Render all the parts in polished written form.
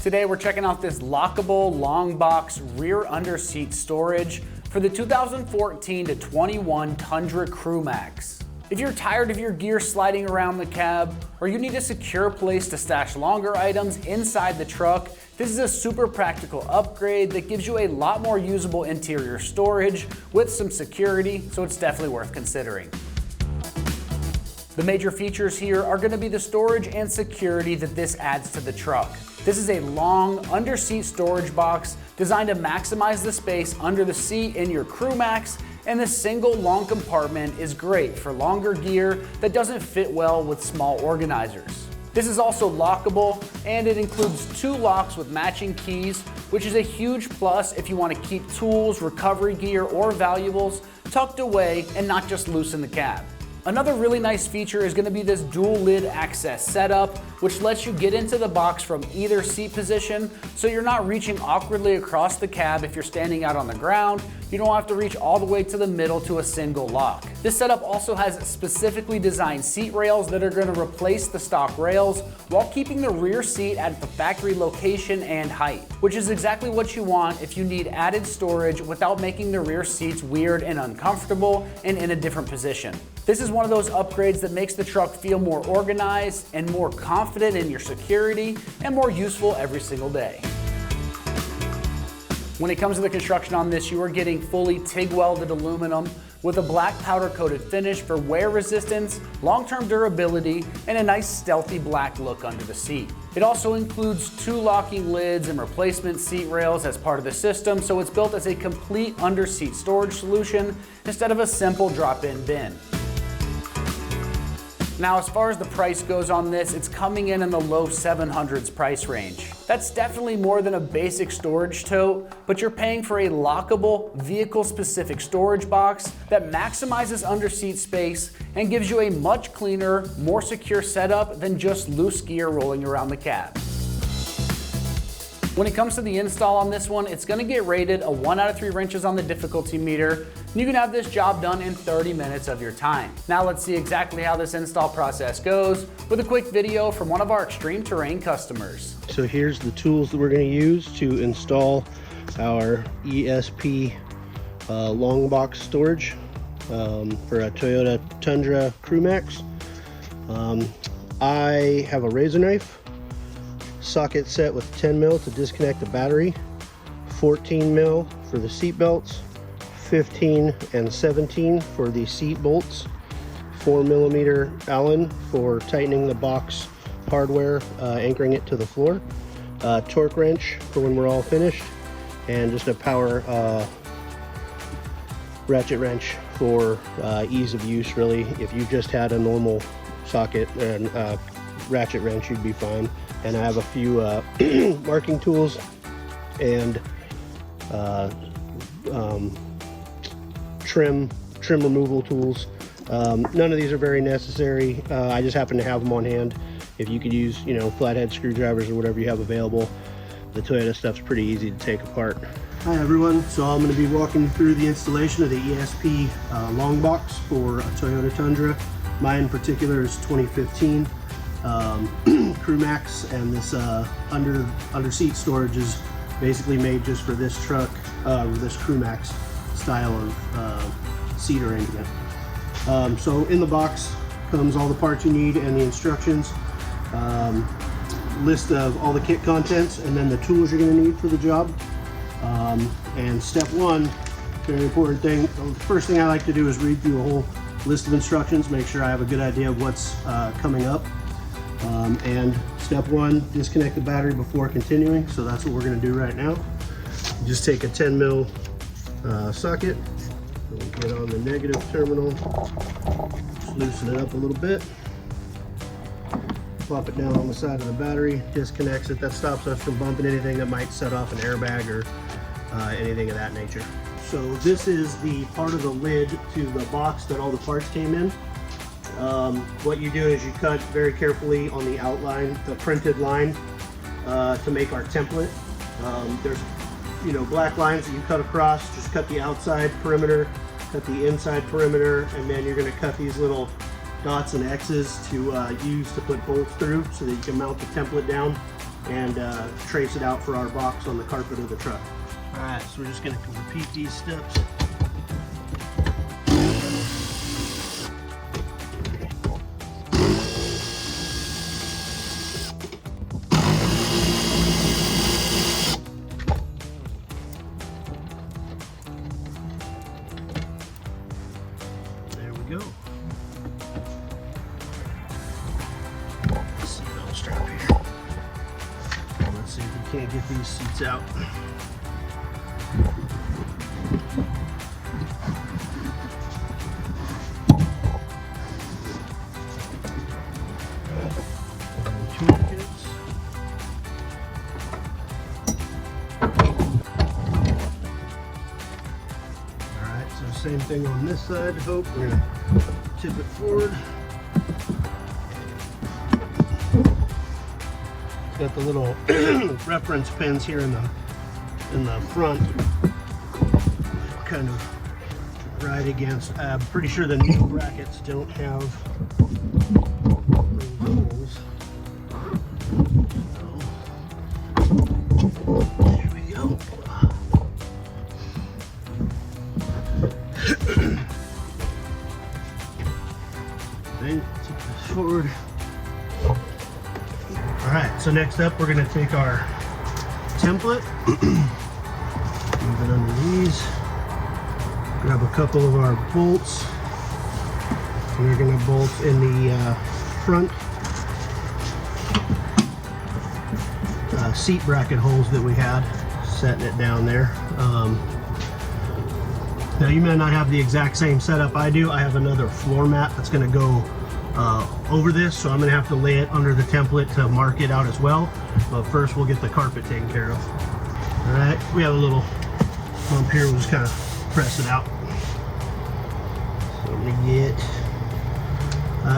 Today we're checking out this lockable long box rear under seat storage for the 2014 to 21 Tundra Crew Max. If you're tired of your gear sliding around the cab, or you need a secure place to stash longer items inside the truck, this is a super practical upgrade that gives you a lot more usable interior storage with some security, so it's definitely worth considering. The major features here are going to be the storage and security that this adds to the truck. This is a long under-seat storage box designed to maximize the space under the seat in your Crew Max, and this single long compartment is great for longer gear that doesn't fit well with small organizers. This is also lockable, and it includes 2 locks with matching keys, which is a huge plus if you want to keep tools, recovery gear, or valuables tucked away and not just loose in the cab. Another really nice feature is going to be this dual lid access setup, which lets you get into the box from either seat position, so you're not reaching awkwardly across the cab if you're standing out on the ground. You don't have to reach all the way to the middle to a single lock. This setup also has specifically designed seat rails that are going to replace the stock rails while keeping the rear seat at the factory location and height, which is exactly what you want if you need added storage without making the rear seats weird and uncomfortable and in a different position. This is one of those upgrades that makes the truck feel more organized and more confident in your security and more useful every single day. When it comes to the construction on this, you are getting fully TIG welded aluminum with a black powder coated finish for wear resistance, long-term durability, and a nice stealthy black look under the seat. It also includes 2 locking lids and replacement seat rails as part of the system, so it's built as a complete under-seat storage solution instead of a simple drop-in bin. Now, as far as the price goes on this, it's coming in the low 700s price range. That's definitely more than a basic storage tote, but you're paying for a lockable, vehicle-specific storage box that maximizes under-seat space and gives you a much cleaner, more secure setup than just loose gear rolling around the cab. When it comes to the install on this one, it's going to get rated a 1 out of 3 wrenches on the difficulty meter, and you can have this job done in 30 minutes of your time. Now let's see exactly how this install process goes with a quick video from one of our ExtremeTerrain customers. So here's the tools that we're going to use to install our ESP long box storage for a Toyota Tundra Crew Max. I have a razor knife, socket set with 10 mil to disconnect the battery, 14 mil for the seat belts, 15 and 17 for the seat bolts, 4 millimeter Allen for tightening the box hardware, anchoring it to the floor, torque wrench for when we're all finished, and just a power ratchet wrench for ease of use. Really, if you just had a normal socket and ratchet wrench, you'd be fine. And I have a few marking tools and trim removal tools. None of these are very necessary. I just happen to have them on hand. If you could use, flathead screwdrivers or whatever you have available, the Toyota stuff's pretty easy to take apart. Hi everyone, so I'm going to be walking you through the installation of the ESP long box for a Toyota Tundra. Mine in particular is 2015. Crew Max, and this under seat storage is basically made just for this truck, this Crew Max style of seat arrangement. So in the box comes all the parts you need and the instructions, list of all the kit contents, and then the tools you're going to need for the job. And step 1, very important thing, the first thing I like to do is read through a whole list of instructions, make sure I have a good idea of what's coming up. And step 1, disconnect the battery before continuing, so that's what we're going to do right now. Just take a 10 mil socket, we'll get on the negative terminal, just loosen it up a little bit, plop it down on the side of the battery, disconnects it. That stops us from bumping anything that might set off an airbag or anything of that nature. So this is the part of the lid to the box that all the parts came in. What you do is you cut very carefully on the outline, the printed line, to make our template. There's black lines that you cut across. Just cut the outside perimeter, cut the inside perimeter, and then you're going to cut these little dots and X's to use to put bolts through so that you can mount the template down and trace it out for our box on the carpet of the truck. All right, so we're just going to repeat these steps. There we go. Seatbelt strap here. Let's see if we can't get these seats out. Alright, so same thing on this side. Hope we're gonna tip it forward. It's got the little reference pins here in the front, kind of right against. I'm pretty sure the new brackets don't have those holes. There we go. Then tip this forward. Alright, so next up we're going to take our template, move it under these, grab a couple of our bolts, and we're going to bolt in the front seat bracket holes that we had, setting it down there. Now you may not have the exact same setup I do. I have another floor mat that's going to go over this, so I'm going to have to lay it under the template to mark it out as well. But first we'll get the carpet taken care of. Alright, we have a little bump here, we'll just kind of press it out. So I'm going to get,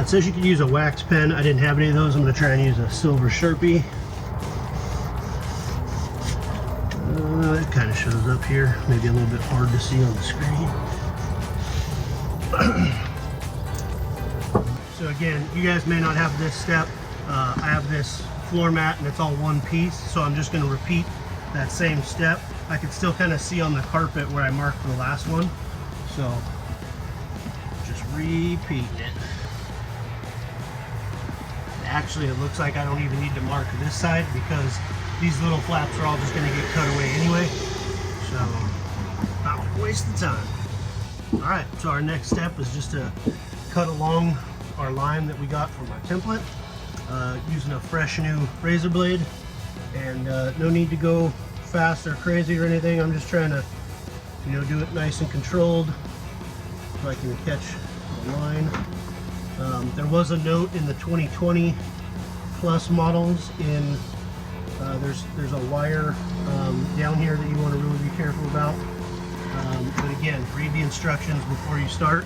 it says you can use a wax pen. I didn't have any of those. I'm going to try and use a silver Sharpie. It kind of shows up here, maybe a little bit hard to see on the screen. So again, you guys may not have this step. I have this floor mat and it's all one piece, so I'm just going to repeat that same step. I can still kind of see on the carpet where I marked the last one, so just repeating it. Actually, it looks like I don't even need to mark this side because these little flaps are all just going to get cut away anyway, so not waste the time. Alright, so our next step is just to cut along our line that we got from our template, using a fresh new razor blade, and no need to go fast or crazy or anything. I'm just trying to, you know, do it nice and controlled so I can catch the line. There was a note in the 2020 plus models in there's a wire down here that you want to really be careful about. But again, read the instructions before you start.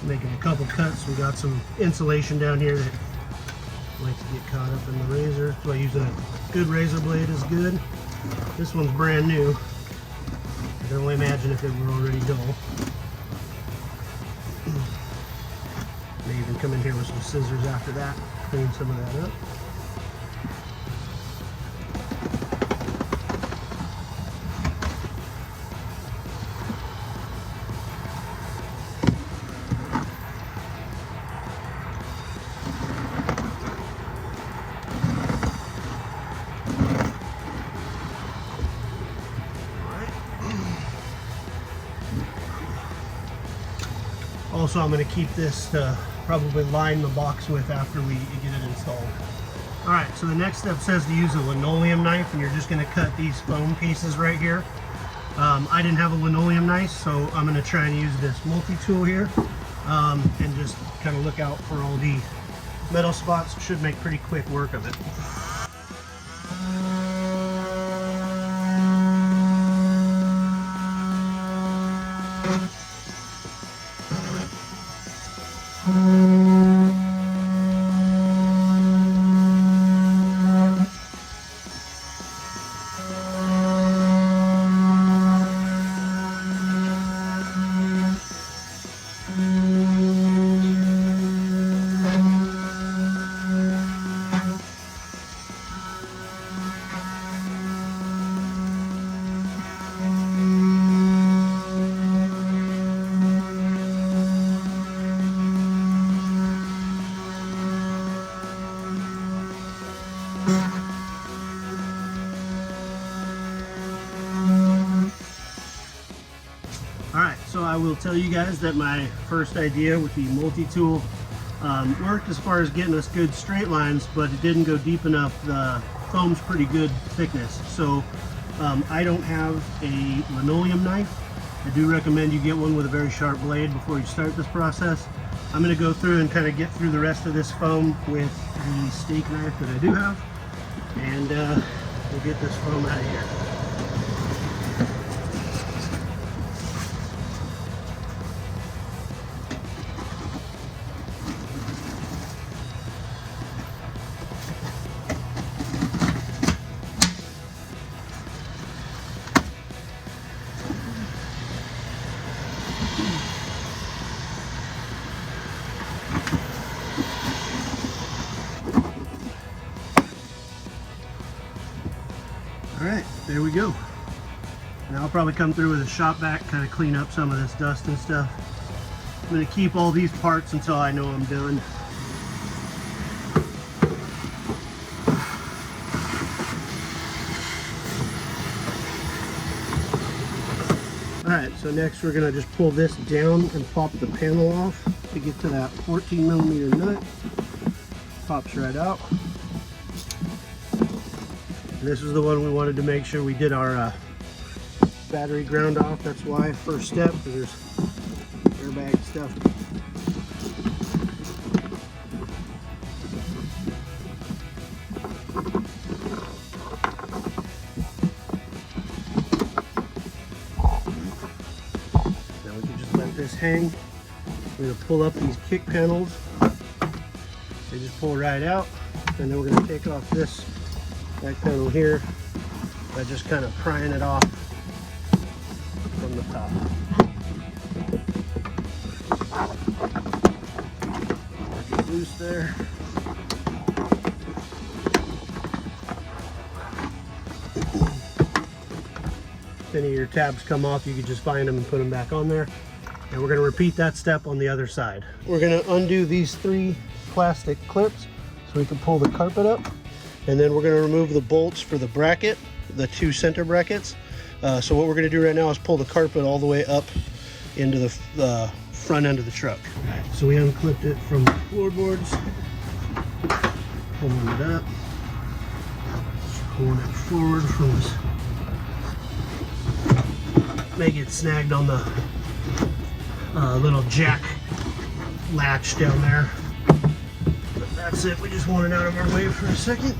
Making a couple cuts. We got some insulation down here that likes to get caught up in the razor. That's why using a good razor blade is good. This one's brand new. I can only imagine if it were already dull. May even come in here with some scissors after that, clean some of that up. Also, I'm going to keep this to probably line the box with after we get it installed. Alright, so the next step says to use a linoleum knife, and you're just going to cut these foam pieces right here. I didn't have a linoleum knife, so I'm going to try and use this multi-tool here, and just kind of look out for all the metal spots. Should make pretty quick work of it. Alright, so I will tell you guys that my first idea with the multi-tool worked as far as getting us good straight lines, but it didn't go deep enough. The foam's pretty good thickness. So I don't have a linoleum knife. I do recommend you get one with a very sharp blade before you start this process. I'm going to go through and kind of get through the rest of this foam with the steak knife that I do have, and we'll get this foam out of here. Alright, there we go. Now I'll probably come through with a shop vac, kind of clean up some of this dust and stuff. I'm going to keep all these parts until I know I'm done. Alright, so next we're going to just pull this down and pop the panel off to get to that 14mm nut. Pops right out. This is the one we wanted to make sure we did our battery ground off. That's why, first step, because there's airbag stuff. Now we can just let this hang. We're going to pull up these kick panels. They just pull right out. And then we're going to take off this back panel here by just kind of prying it off from the top. Get loose there. If any of your tabs come off, you can just find them and put them back on there. And we're going to repeat that step on the other side. We're going to undo these 3 plastic clips so we can pull the carpet up. And then we're going to remove the bolts for the bracket, the 2 center brackets. So what we're going to do right now is pull the carpet all the way up into the front end of the truck. Right, so we unclipped it from the floorboards, pulling it up, just pulling it forward from this. Make it snagged on the little jack latch down there. That's it, we just want it out of our way for a second.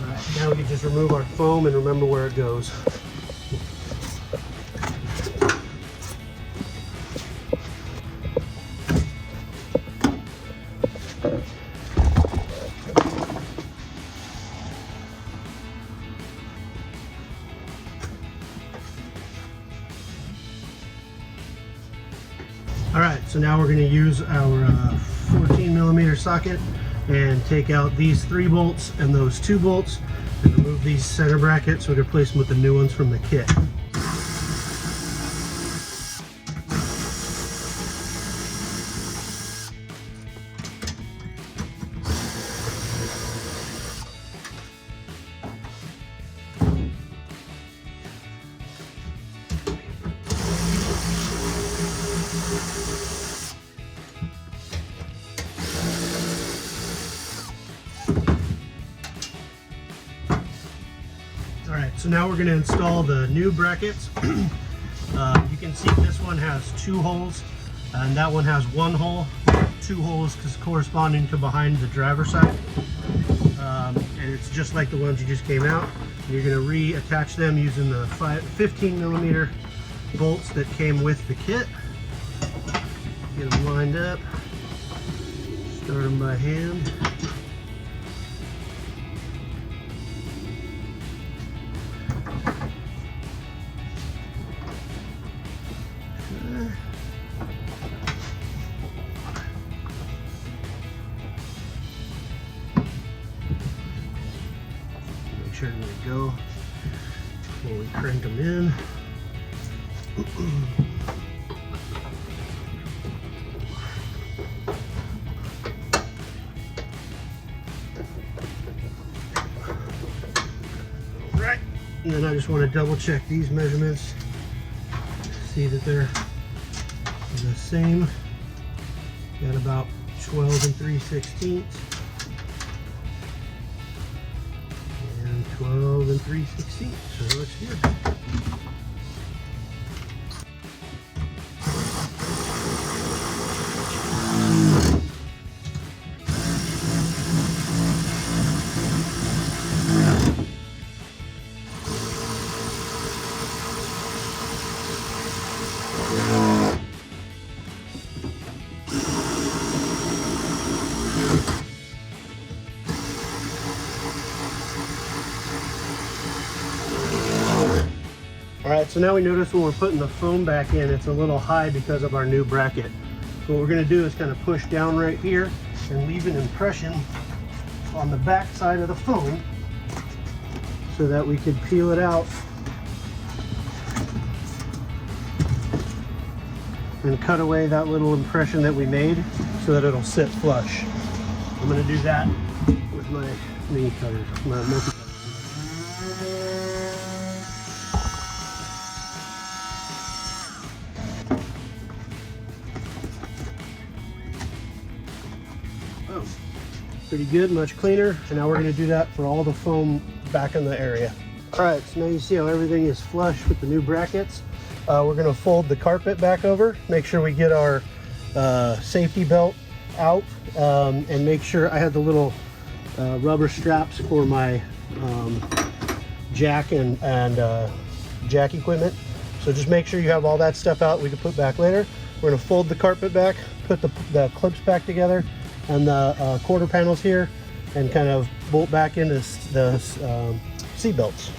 Alright, now we can just remove our foam and remember where it goes. Alright, so now we're going to use our 14mm socket and take out these 3 bolts and those 2 bolts and remove these center brackets so we can replace them with the new ones from the kit. Alright, so now we're going to install the new brackets. You can see this one has 2 holes and that one has 1 hole. 2 holes corresponding to behind the driver's side. And it's just like the ones you just came out. You're going to reattach them using the 15mm bolts that came with the kit. Get them lined up. Start them by hand. Make sure they go before we crank them in. Right, and then I just want to double check these measurements. see that they're the same. Got about 12 3/16 and 12 3/16, so it looks good. Alright, so now we notice when we're putting the foam back in, it's a little high because of our new bracket. So what we're going to do is kind of push down right here and leave an impression on the back side of the foam so that we could peel it out and cut away that little impression that we made so that it'll sit flush. I'm going to do that with my mini cutter, my multi-cutter. Pretty good, much cleaner. And now we're going to do that for all the foam back in the area. All right, so now you see how everything is flush with the new brackets. We're going to fold the carpet back over, make sure we get our safety belt out, and make sure I have the little rubber straps for my jack and jack equipment. So just make sure you have all that stuff out we can put back later. We're going to fold the carpet back, put the clips back together and the quarter panels here, and kind of bolt back into the seat belts.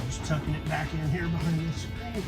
Just tucking it back in here behind this screen.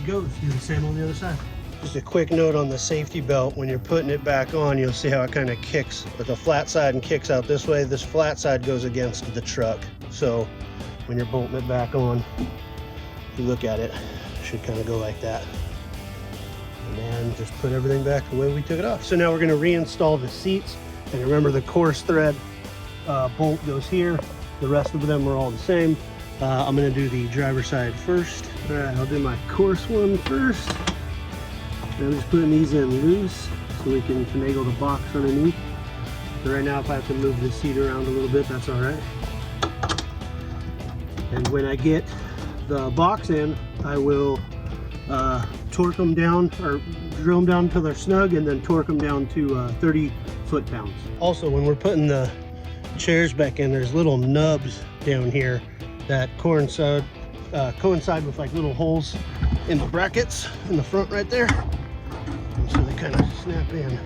Goes. Do the same on the other side. Just a quick note on the safety belt. When you're putting it back on, you'll see how it kind of kicks with the flat side and kicks out this way. This flat side goes against the truck. So when you're bolting it back on, if you look at it, it should kind of go like that. And then just put everything back the way we took it off. So now we're going to reinstall the seats. And remember, the coarse thread bolt goes here. The rest of them are all the same. I'm going to do the driver's side first. All right, I'll do my coarse one first. I'm just putting these in loose so we can finagle the box underneath. So right now, if I have to move the seat around a little bit, that's all right. And when I get the box in, I will torque them down, or drill them down until they're snug, and then torque them down to 30 foot-pounds. Also, when we're putting the chairs back in, there's little nubs down here that coincide with like little holes in the brackets in the front right there. And so they kind of snap in.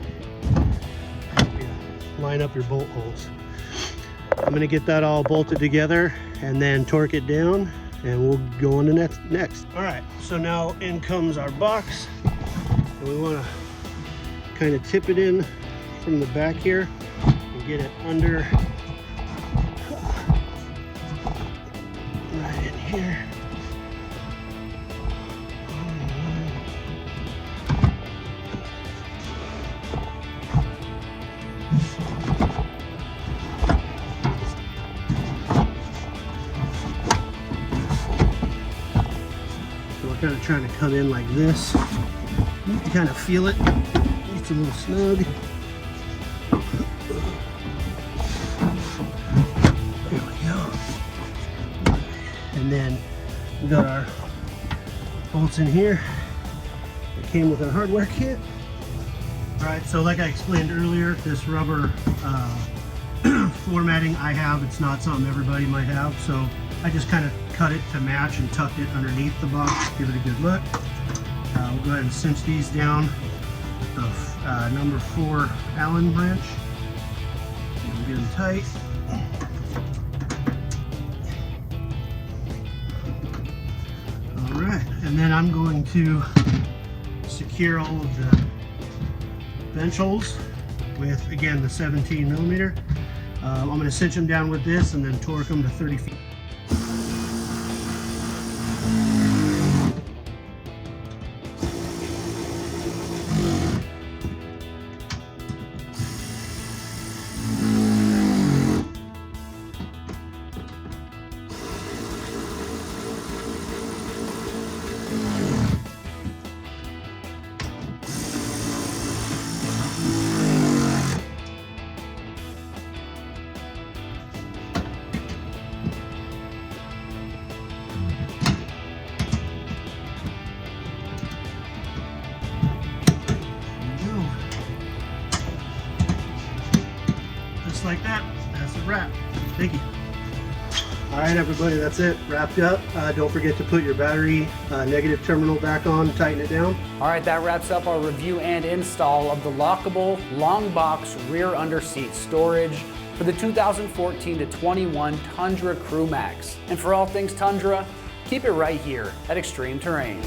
Line up your bolt holes. I'm going to get that all bolted together and then torque it down, and we'll go on to next. All right, so now in comes our box, and we want to kind of tip it in from the back here and get it under right in here. So we're kind of trying to come in like this. You can kind of feel it. It's a little snug. There we go. And then we got our bolts in here. It came with our hardware kit. All right, so like I explained earlier, this rubber formatting I have. It's not something everybody might have, so I just kind of cut it to match and tucked it underneath the box, give it a good look. We'll go ahead and cinch these down with the number 4 Allen wrench. And get them tight. Alright, and then I'm going to secure all of the bench holes with, again, the 17 millimeter. I'm going to cinch them down with this and then torque them to 30 feet. Like that. That's a wrap. Thank you. All right, everybody, that's it. Wrapped up. Don't forget to put your battery negative terminal back on, tighten it down. All right, that wraps up our review and install of the Lockable long box rear under seat storage for the 2014 to 21 Tundra Crew Max. And for all things Tundra, keep it right here at Extreme Terrain.